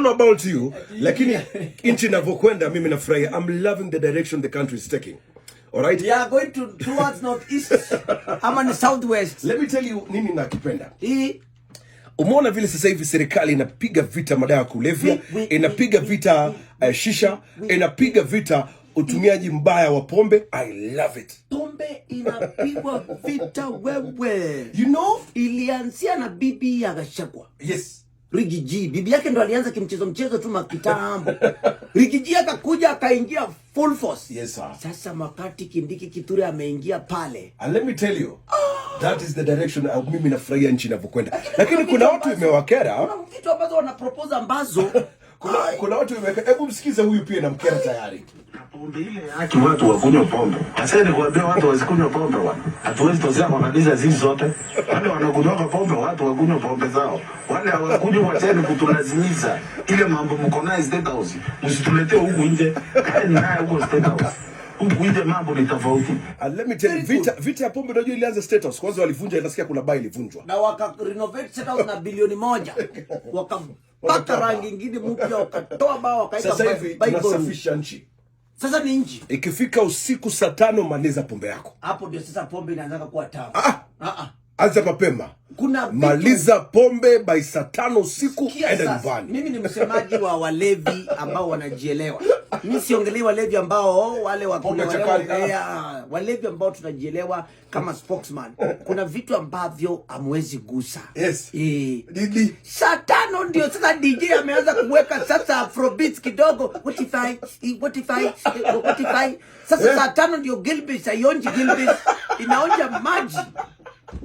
know about you, lakini inchi inavyokwenda mimi nafurahia. I'm loving the direction the country is taking. All right? We are going towards northeast. I'm on the southwest. Let me tell you nini nakipenda. Umeona vile sasa hivi serikali inapiga vita madawa ya kulevya, inapiga vita shisha, inapiga vita utumiaji mbaya wa pombe. I love it. Pombe inapigwa vita wewe. You know, ilianzia na bibi ya Gachagua. Yes. Rigi G, bibi yake ndo alianza kimchezo tu makitambo. Rigi G akakuja akaingia full force. Yes sir. Sasa makati Kindiki Kithure ameingia pale. And let me tell you, that is the direction mimi nafurahia nchi inavyokwenda. Lakini kuna watu imewakera. Kuna vitu ambazo wanapropose ambazo kuna watu imewakera. Hebu msikize huyu pia na mkera tayari. Pombe ile haki watu wakunywa pombe. Sasa ni kuambia watu wasikunywe pombe bwana. Hatuwezi tozea kumaliza zizi zote. Wale wanakunywa pombe watu wakunywe pombe zao. Wale hawakunywa wacheni kutulazimisha. Ile mambo mko nayo State House. Msituletee huku nje. Kaeni nayo huko State House. Huku nje mambo ni tofauti. And let me tell you, vita ya pombe ndio ilianza State House. Kwanza walivunja, nasikia kuna bai ilivunjwa. Na waka renovate State House na bilioni 1. Paka rangi nyingine mpya wakatoa bao wakaita. Sasa hivi tunasafisha nchi. Sasa ni nchi. Ikifika usiku saa 5 maliza pombe yako. Hapo ndio sasa pombe inaanza kuwa tamu. Anza mapema. Kuna maliza pombe by saa 5 usiku enda nyumbani. Mimi ni msemaji wa walevi ambao wanajielewa. Mimi siongelei walevi ambao wale walevi ambao tunajielewa kama spokesman. Kuna vitu ambavyo hamwezi gusa. Yes. Saa 5 ndio sasa DJ ameanza kuweka sasa afrobeats kidogo. What if I sasa saa 5 ndio Gilbert aionji Gilbert inaonja maji.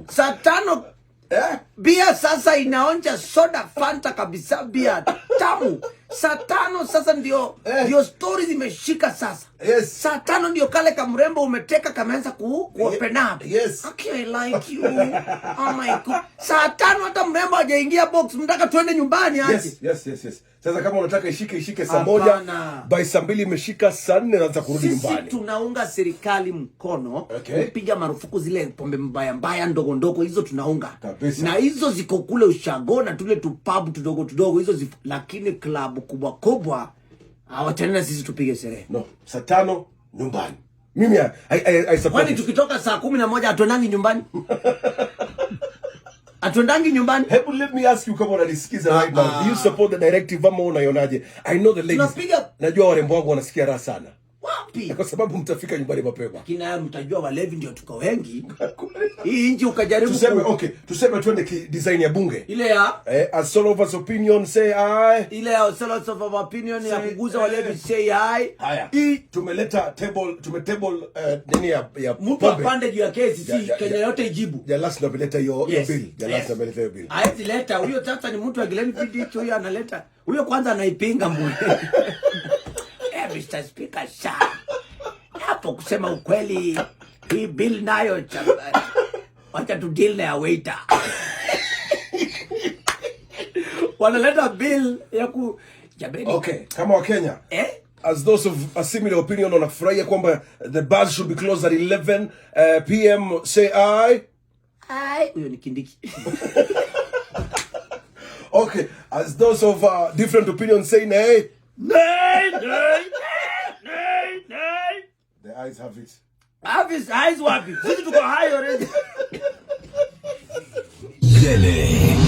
Saa 5 bia sasa inaonja soda Fanta kabisa, bia tamu. Saa 5 sasa ndio stories imeshika sasa. Yes. Saa 5 ndio kale kamrembo umeteka kameanza ku open up. Yes. Okay, I like you. Oh my God. Saa 5 hata mrembo hajaingia box, mtaka twende nyumbani aje. Yes. Sasa kama unataka ishike saa 1, by saa 2 imeshika, saa 4 naanza kurudi nyumbani. Sisi tunaunga serikali mkono kupiga marufuku zile pombe mbaya ndogo hizo tunaunga. Kabisa. Na hizo ziko kule ushago na tule tupub tudogo hizo lakini club kubwa hawatenda sisi tupige sherehe. No, saa 5 nyumbani. Mimi I support. Kwani tukitoka saa 11 atuendangi nyumbani? Atuendangi nyumbani? Hebu let me ask you kama unanisikiza right now. Do you support the directive ama unaionaje? I know the ladies. Najua warembo wangu wanasikia raha sana. Wapi? Kwa sababu mtafika nyumbani mapema. Kina mtajua walevi ndio tuko wengi. Hii nchi ukajaribu tuseme twende design ya bunge. Ile ya a sort of opinion say aye. Ile ya sort of opinion ya kuguza walevi say aye. Hii tumetable nini ya mtu apande juu ya kesi si Kenya yote ijibu. Ya last nobeleta hiyo bill. Ya last nobeleta hiyo bill. Haezi leta huyo sasa ni mtu agileni video huyo analeta. Huyo kwanza anaipinga mbona. Mr. Speaker, hapo kusema ukweli hii bill nayo wacha tu deal na waiter. Wanaleta bill ya jabeni. Okay, kama wa Kenya. As those of a similar opinion wanafurahia kwamba the bars should be closed at 11 p.m. say aye. Aye, huyo ni Kindiki. Okay, as those of different opinions say nay. Nay. The eyes have it. Eyes wapi? Sisi tuko high already. Milele.